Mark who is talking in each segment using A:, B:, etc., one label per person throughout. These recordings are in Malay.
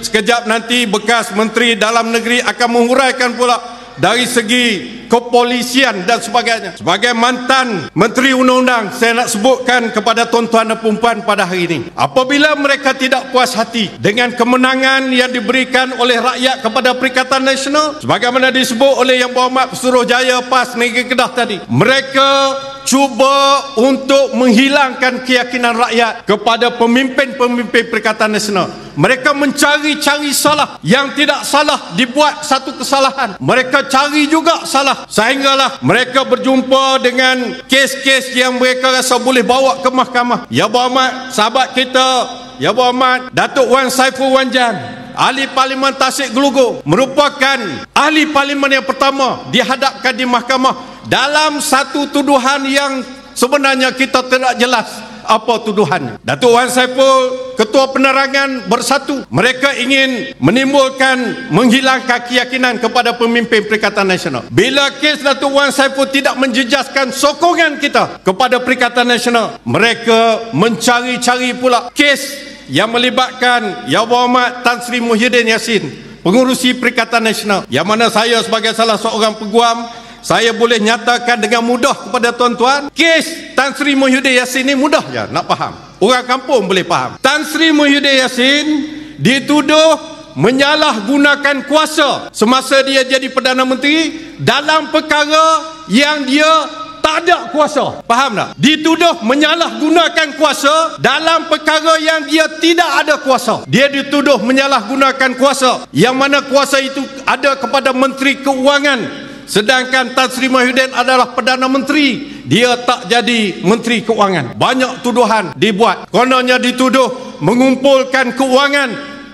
A: sekejap nanti bekas Menteri Dalam Negeri akan menguraikan pula dari segi kepolisian dan sebagainya. Sebagai mantan Menteri Undang-Undang, saya nak sebutkan kepada tuan-tuan dan puan pada hari ini, apabila mereka tidak puas hati dengan kemenangan yang diberikan oleh rakyat kepada Perikatan Nasional, sebagaimana disebut oleh Yang Berhormat Pesuruhjaya PAS Negeri Kedah tadi, mereka cuba untuk menghilangkan keyakinan rakyat kepada pemimpin-pemimpin Perikatan Nasional. Mereka mencari-cari salah. Yang tidak salah dibuat satu kesalahan, mereka cari juga salah, sehinggalah mereka berjumpa dengan kes-kes yang mereka rasa boleh bawa ke mahkamah. Ya Berhormat sahabat kita, Ya Berhormat Datuk Wan Saiful Wanjan, Ahli Parlimen Tasik Gelugor, merupakan ahli parlimen yang pertama dihadapkan di mahkamah dalam satu tuduhan yang sebenarnya kita tidak jelas apa tuduhannya. Datuk Wan Saiful, Ketua Penerangan Bersatu, mereka ingin menimbulkan, menghilangkan keyakinan kepada pemimpin Perikatan Nasional. Bila kes Datuk Wan Saiful tidak menjejaskan sokongan kita kepada Perikatan Nasional, mereka mencari-cari pula kes yang melibatkan Yang Berhormat Tan Sri Muhyiddin Yassin, pengurusi Perikatan Nasional, yang mana saya sebagai salah seorang peguam, saya boleh nyatakan dengan mudah kepada tuan-tuan, kes Tan Sri Muhyiddin Yassin ni mudah je nak faham. Orang kampung boleh faham. Tan Sri Muhyiddin Yassin dituduh menyalahgunakan kuasa semasa dia jadi Perdana Menteri dalam perkara yang dia tak ada kuasa. Faham tak? Dituduh menyalahgunakan kuasa dalam perkara yang dia tidak ada kuasa. Dia dituduh menyalahgunakan kuasa, yang mana kuasa itu ada kepada Menteri Keuangan, sedangkan Tan Sri Muhyiddin adalah Perdana Menteri, dia tak jadi Menteri Keuangan. Banyak tuduhan dibuat. Kononnya dituduh mengumpulkan keuangan,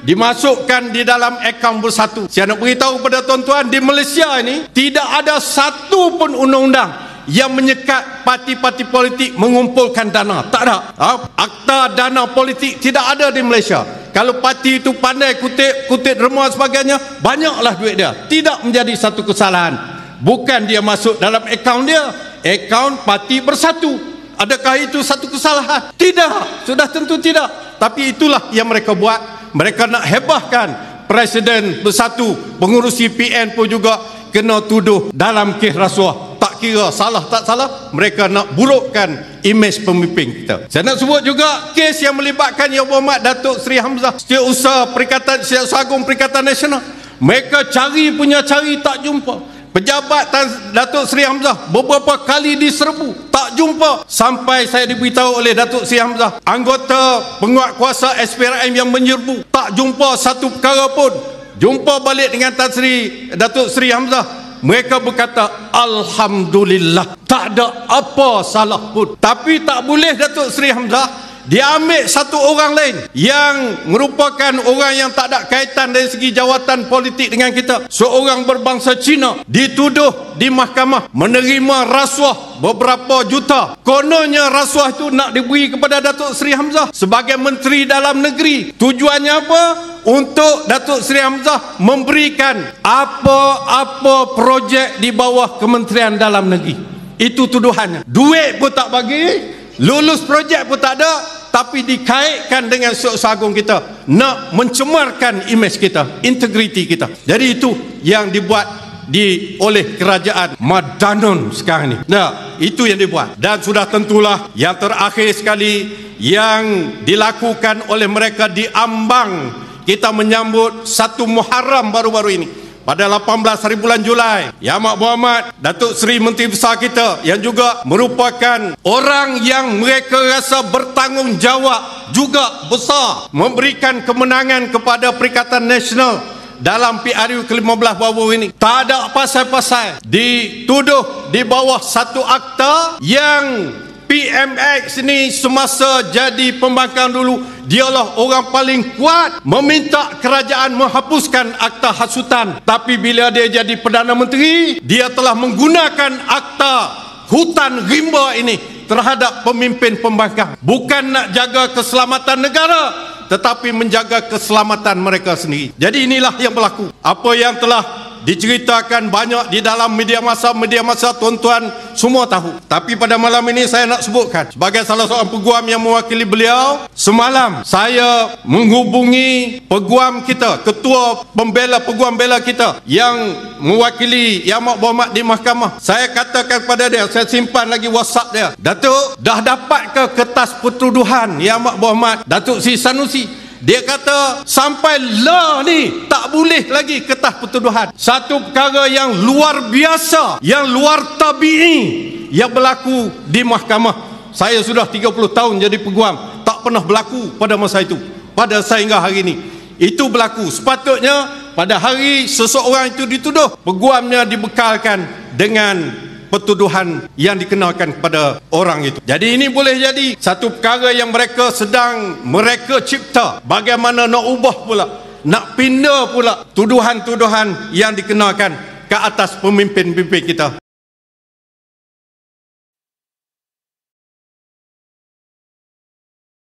A: dimasukkan di dalam akaun bersatu. Saya nak beritahu kepada tuan-tuan, di Malaysia ini tidak ada satu pun undang-undang yang menyekat parti-parti politik mengumpulkan dana. Tak ada. Akta dana politik tidak ada di Malaysia. Kalau parti itu pandai kutip derma sebagainya, banyaklah duit dia. Tidak menjadi satu kesalahan. Bukan dia masuk dalam akaun dia, akaun parti bersatu. Adakah itu satu kesalahan? Tidak. Sudah tentu tidak. Tapi itulah yang mereka buat. Mereka nak hebahkan Presiden Bersatu, pengurusi PN pun juga kena tuduh dalam kes rasuah. Tak kira salah tak salah, mereka nak burukkan imej pemimpin kita. Saya nak sebut juga kes yang melibatkan Yang Berhormat Datuk Seri Hamzah, Setiausaha Setiausaha Agung Perikatan Nasional. Mereka cari tak jumpa. Pejabat Datuk Seri Hamzah beberapa kali diserbu, tak jumpa. Sampai saya diberitahu oleh Datuk Seri Hamzah, anggota penguatkuasa SPRM yang menyerbu, tak jumpa satu perkara pun. Jumpa balik dengan Datuk Seri Hamzah, mereka berkata alhamdulillah, tak ada apa salah pun. Tapi tak boleh Datuk Seri Hamzah dia ambil satu orang lain yang merupakan orang yang tak ada kaitan dari segi jawatan politik dengan kita, seorang berbangsa Cina, dituduh di mahkamah menerima rasuah beberapa juta. Kononnya rasuah itu nak diberi kepada Datuk Seri Hamzah sebagai Menteri Dalam Negeri. Tujuannya apa? Untuk Datuk Seri Hamzah memberikan apa-apa projek di bawah Kementerian Dalam Negeri. Itu tuduhannya. Duit pun tak bagi, lulus projek pun tak ada, tapi dikaitkan dengan Setiausaha Agung kita, nak mencemarkan imej kita, integriti kita. Jadi itu yang dibuat oleh kerajaan Madanon sekarang ni. Nah, itu yang dibuat. Dan sudah tentulah yang terakhir sekali yang dilakukan oleh mereka di ambang kita menyambut 1 Muharram baru-baru ini. Pada 18 hari bulan Julai, Yang Amat Berhormat Datuk Seri Menteri Besar kita, yang juga merupakan orang yang mereka rasa bertanggungjawab juga besar memberikan kemenangan kepada Perikatan Nasional dalam PRU ke-15 baru ini. Tak ada pasal-pasal, dituduh di bawah satu akta yang PMX ni semasa jadi pembangkang dulu, dialah orang paling kuat meminta kerajaan menghapuskan akta hasutan. Tapi bila dia jadi Perdana Menteri, dia telah menggunakan akta hutan rimba ini terhadap pemimpin pembangkang. Bukan nak jaga keselamatan negara, tetapi menjaga keselamatan mereka sendiri. Jadi inilah yang berlaku. Apa yang telah diceritakan banyak di dalam media massa tuan-tuan semua tahu. Tapi pada malam ini saya nak sebutkan sebagai salah seorang peguam yang mewakili beliau, semalam saya menghubungi peguam kita, ketua pembela peguam bela kita yang mewakili Yang Amat Berhormat di mahkamah. Saya katakan kepada dia, saya simpan lagi WhatsApp dia, Datuk, dah dapat ke kertas pertuduhan Yang Amat Berhormat Datuk Seri Sanusi? Dia kata sampai lah ni tak boleh lagi kertas pertuduhan. Satu perkara yang luar biasa, yang luar tabi'i yang berlaku di mahkamah. Saya sudah 30 tahun jadi peguam, tak pernah berlaku pada masa itu, pada sehingga hari ini. Itu berlaku. Sepatutnya pada hari seseorang itu dituduh, peguamnya dibekalkan dengan pertuduhan yang dikenakan kepada orang itu. Jadi ini boleh jadi satu perkara yang mereka sedang mereka cipta, bagaimana nak ubah pula, nak pindah pula tuduhan-tuduhan yang dikenakan ke atas pemimpin-pemimpin kita.